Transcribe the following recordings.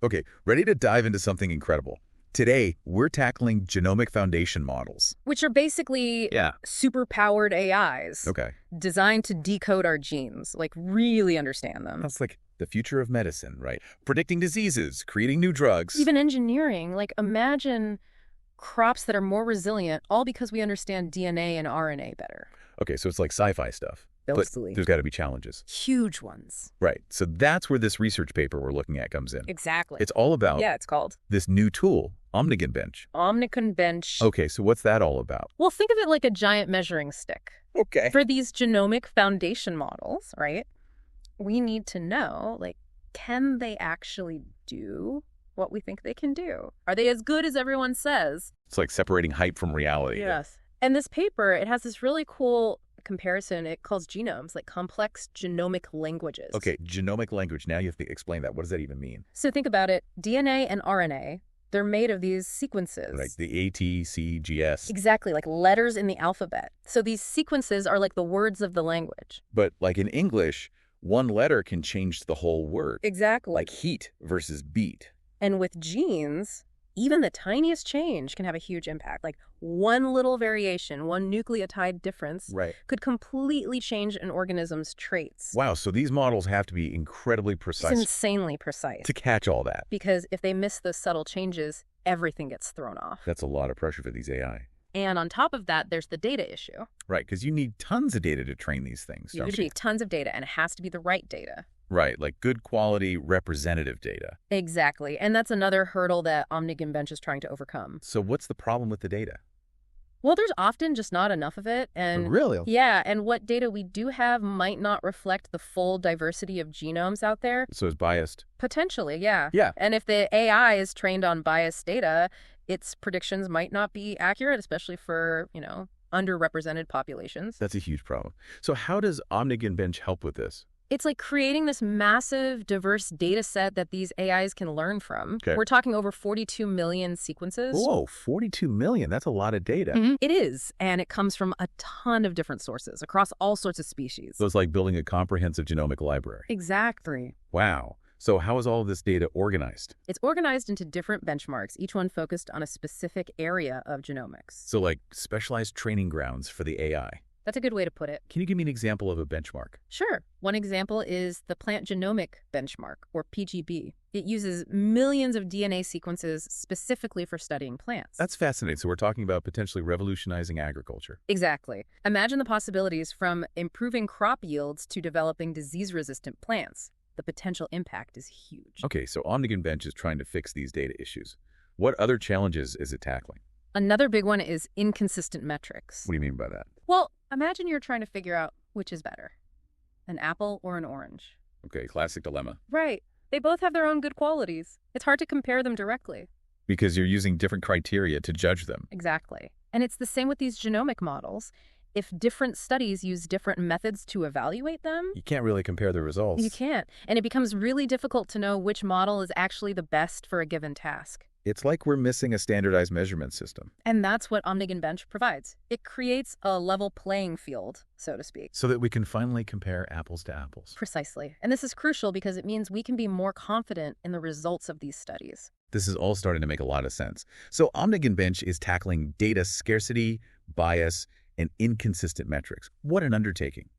Okay, ready to dive into something incredible. Today, we're tackling Genomic Foundation Models. Which are basically Yeah. superpowered AIs Okay. designed to decode our genes, like really understand them. That's like the future of medicine, right? Predicting diseases, creating new drugs. Even engineering, like imagine crops that are more resilient, all because we understand DNA and RNA better. Okay, so it's like sci-fi stuff. Mostly. But there's got to be challenges. Huge ones. Right, so that's where this research paper we're looking at comes in. Exactly. It's all about Yeah, it's called this new tool, OmniGenBench. OmniGenBench. Okay, so what's that all about? Well, think of it like a giant measuring stick. Okay. For these genomic foundation models, right, we need to know, like, can they actually do what we think they can do? Are they as good as everyone says? It's like separating hype from reality. Yes. And this paper, it has this really cool comparison. It calls genomes, like complex genomic languages. Okay, genomic language. Now you have to explain that. What does that even mean? So think about it. DNA and RNA, they're made of these sequences. Like the A, T, C, G, S. Exactly, like letters in the alphabet. So these sequences are like the words of the language. But like in English, one letter can change the whole word. Exactly. Like heat versus beat. And with genes, even the tiniest change can have a huge impact. Like one little variation, one nucleotide difference Right. could completely change an organism's traits. Wow, so these models have to be incredibly It's precise insanely precise. to catch all that. Because if they miss those subtle changes, everything gets thrown off. That's a lot of pressure for these AI. And on top of that, there's the data issue. Right, because you need tons of data to train these things, You don't need tons of data, and it has to be the right data. Right, like good quality representative data. Exactly. And that's another hurdle that OmniGenBench is trying to overcome. So what's the problem with the data? Well, there's often just not enough of it. And Really? yeah, and what data we do have might not reflect the full diversity of genomes out there. So it's biased. Potentially, yeah. Yeah. And if the AI is trained on biased data, its predictions might not be accurate, especially for, underrepresented populations. That's a huge problem. So how does OmniGenBench help with this? It's like creating this massive, diverse data set that these AIs can learn from. Okay. We're talking over 42 million sequences. Whoa, 42 million. That's a lot of data. Mhm. It is, and it comes from a ton of different sources across all sorts of species. So it's like building a comprehensive genomic library. Exactly. Wow. So how is all of this data organized? It's organized into different benchmarks, each one focused on a specific area of genomics. So like specialized training grounds for the AI. That's a good way to put it. Can you give me an example of a benchmark? Sure. One example is the Plant Genomic Benchmark, or PGB. It uses millions of DNA sequences specifically for studying plants. That's fascinating. So we're talking about potentially revolutionizing agriculture. Exactly. Imagine the possibilities from improving crop yields to developing disease-resistant plants. The potential impact is huge. Okay, so OmniGenBench is trying to fix these data issues. What other challenges is it tackling? Another big one is inconsistent metrics. What do you mean by that? Well, imagine you're trying to figure out which is better, an apple or an orange. Okay, classic dilemma. Right. They both have their own good qualities. It's hard to compare them directly. Because you're using different criteria to judge them. Exactly. And it's the same with these genomic models. If different studies use different methods to evaluate them, You can't really compare the results. you can't. And it becomes really difficult to know which model is actually the best for a given task. It's like we're missing a standardized measurement system. And that's what OmniGenBench provides. It creates a level playing field, so to speak. So that we can finally compare apples to apples. Precisely. And this is crucial because it means we can be more confident in the results of these studies. This is all starting to make a lot of sense. So OmniGenBench is tackling data scarcity, bias, and inconsistent metrics. What an undertaking.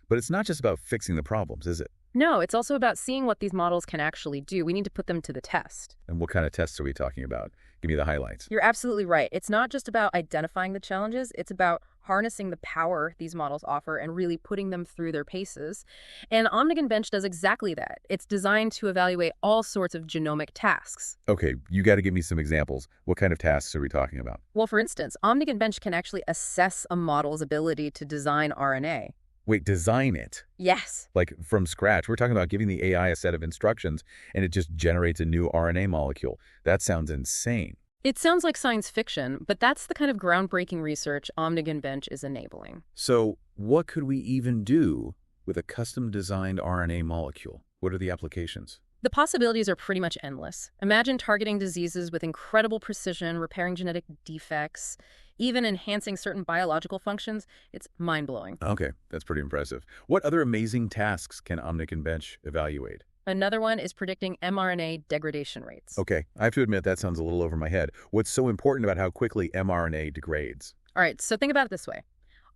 But it's not just about fixing the problems, is it? No, it's also about seeing what these models can actually do. We need to put them to the test. And what kind of tests are we talking about? Give me the highlights. You're absolutely right. It's not just about identifying the challenges. It's about harnessing the power these models offer and really putting them through their paces. And OmniGenBench does exactly that. It's designed to evaluate all sorts of genomic tasks. Okay, you got to give me some examples. What kind of tasks are we talking about? Well, for instance, OmniGenBench can actually assess a model's ability to design RNA. Wait, design it. Yes. Like from scratch. We're talking about giving the AI a set of instructions and it just generates a new RNA molecule. That sounds insane. It sounds like science fiction, but that's the kind of groundbreaking research OmniGenBench is enabling. So what could we even do with a custom-designed RNA molecule? What are the applications? The possibilities are pretty much endless. Imagine targeting diseases with incredible precision, repairing genetic defects, even enhancing certain biological functions. It's mind-blowing. Okay, that's pretty impressive. What other amazing tasks can OmniGenBench evaluate? Another one is predicting mRNA degradation rates. Okay, I have to admit that sounds a little over my head. What's so important about how quickly mRNA degrades? All right, so think about it this way.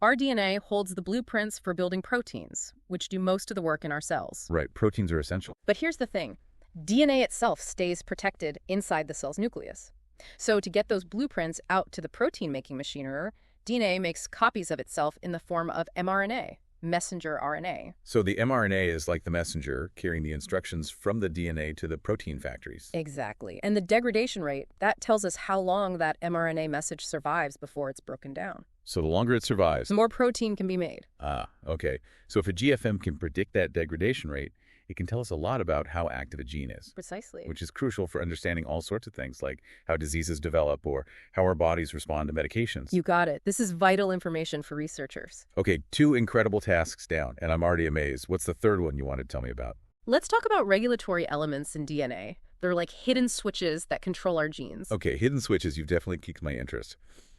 Our DNA holds the blueprints for building proteins, which do most of the work in our cells. Right, proteins are essential. But here's the thing. DNA itself stays protected inside the cell's nucleus. So to get those blueprints out to the protein-making machinery, DNA makes copies of itself in the form of mRNA, messenger RNA. So the mRNA is like the messenger carrying the instructions from the DNA to the protein factories. Exactly. And the degradation rate, that tells us how long that mRNA message survives before it's broken down. So the longer it survives, The more protein can be made. Okay. So if a GFM can predict that degradation rate, it can tell us a lot about how active a gene is. Precisely. Which is crucial for understanding all sorts of things, like how diseases develop or how our bodies respond to medications. You got it. This is vital information for researchers. Okay, 2 incredible tasks down, and I'm already amazed. What's the third one you want to tell me about? Let's talk about regulatory elements in DNA. They're like hidden switches that control our genes. Okay, hidden switches, you've definitely piqued my interest.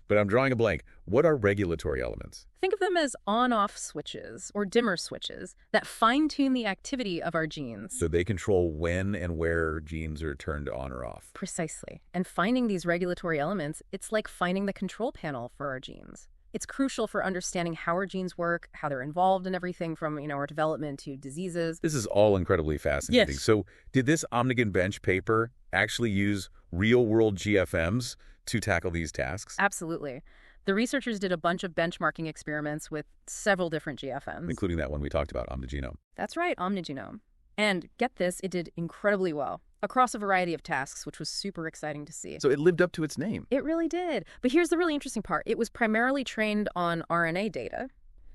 But I'm drawing a blank. What are regulatory elements? Think of them as on-off switches or dimmer switches that fine-tune the activity of our genes. So they control when and where genes are turned on or off. Precisely. And finding these regulatory elements, it's like finding the control panel for our genes. It's crucial for understanding how our genes work, how they're involved in everything from, our development to diseases. This is all incredibly fascinating. Yes. So did this OmniGenBench paper actually use real-world GFMs to tackle these tasks? Absolutely. The researchers did a bunch of benchmarking experiments with several different GFMs. Including that one we talked about, OmniGenome. That's right, OmniGenome. And get this, it did incredibly well across a variety of tasks, which was super exciting to see. So it lived up to its name. It really did. But here's the really interesting part. It was primarily trained on RNA data,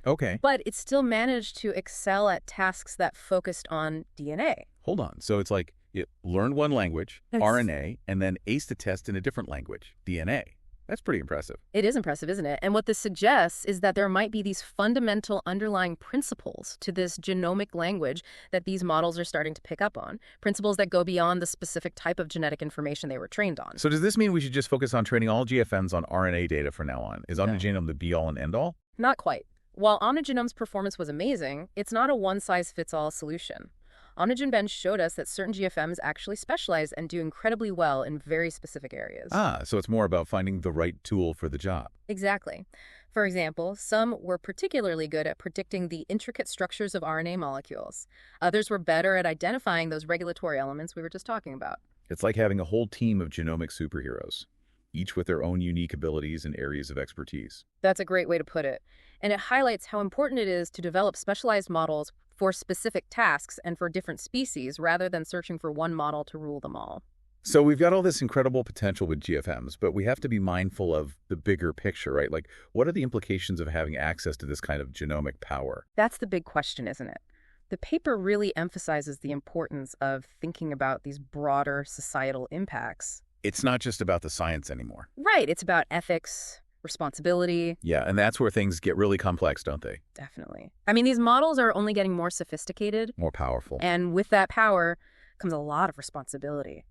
Okay. but it still managed to excel at tasks that focused on DNA. Hold on. So it's like it learned one language, Yes. RNA, and then aced the test in a different language, DNA. That's pretty impressive. It is impressive, isn't it? And what this suggests is that there might be these fundamental underlying principles to this genomic language that these models are starting to pick up on, principles that go beyond the specific type of genetic information they were trained on. So does this mean we should just focus on training all GFMs on RNA data from now on? Is No. OmniGenome the be-all and end-all? Not quite. While OmniGenome's performance was amazing, it's not a one-size-fits-all solution. OmniGenBench showed us that certain GFMs actually specialize and do incredibly well in very specific areas. So it's more about finding the right tool for the job. Exactly. For example, some were particularly good at predicting the intricate structures of RNA molecules. Others were better at identifying those regulatory elements we were just talking about. It's like having a whole team of genomic superheroes, each with their own unique abilities and areas of expertise. That's a great way to put it. And it highlights how important it is to develop specialized models for specific tasks and for different species rather than searching for one model to rule them all. So we've got all this incredible potential with GFMs, but we have to be mindful of the bigger picture, right? Like, what are the implications of having access to this kind of genomic power? That's the big question, isn't it? The paper really emphasizes the importance of thinking about these broader societal impacts. It's not just about the science anymore. Right. It's about ethics, responsibility. Yeah, and that's where things get really complex, don't they? Definitely. I mean, these models are only getting more sophisticated. More powerful. And with that power comes a lot of responsibility.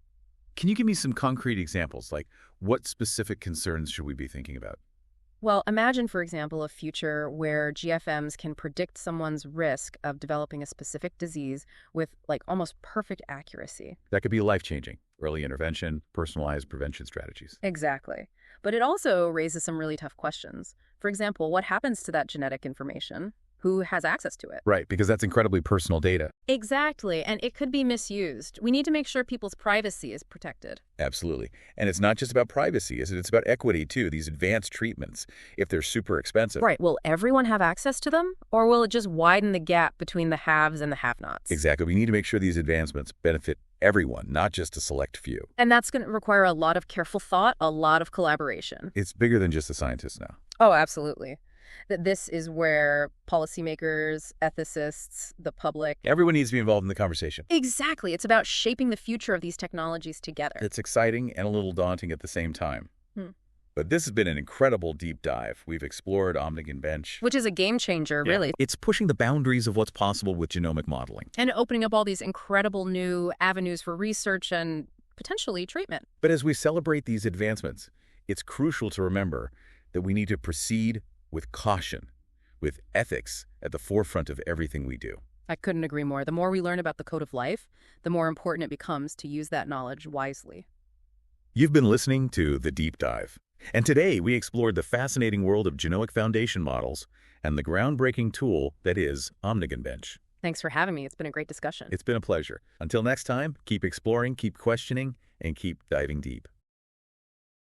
Can you give me some concrete examples? Like, what specific concerns should we be thinking about? Well, imagine, for example, a future where GFMs can predict someone's risk of developing a specific disease with, almost perfect accuracy. That could be life-changing. Early intervention, personalized prevention strategies. Exactly. But it also raises some really tough questions. For example, what happens to that genetic information? Who has access to it? Right, because that's incredibly personal data. Exactly, and it could be misused. We need to make sure people's privacy is protected. Absolutely. And it's not just about privacy, is it? It's about equity, too. These advanced treatments, if they're super expensive. Right. Will everyone have access to them? Or will it just widen the gap between the haves and the have-nots? Exactly. We need to make sure these advancements benefit everyone, not just a select few. And that's going to require a lot of careful thought, a lot of collaboration. It's bigger than just the scientists now. Oh, absolutely. That this is where policymakers, ethicists, the public... Everyone needs to be involved in the conversation. Exactly. It's about shaping the future of these technologies together. It's exciting and a little daunting at the same time. Hmm. But this has been an incredible deep dive. We've explored OmniGenBench. Which is a game changer, really. It's pushing the boundaries of what's possible with genomic modeling. And opening up all these incredible new avenues for research and potentially treatment. But as we celebrate these advancements, it's crucial to remember that we need to proceed with caution, with ethics at the forefront of everything we do. I couldn't agree more. The more we learn about the code of life, the more important it becomes to use that knowledge wisely. You've been listening to The Deep Dive. And today we explored the fascinating world of Genomic Foundation Models and the groundbreaking tool that is OmniGenBench. Thanks for having me. It's been a great discussion. It's been a pleasure. Until next time, keep exploring, keep questioning, and keep diving deep.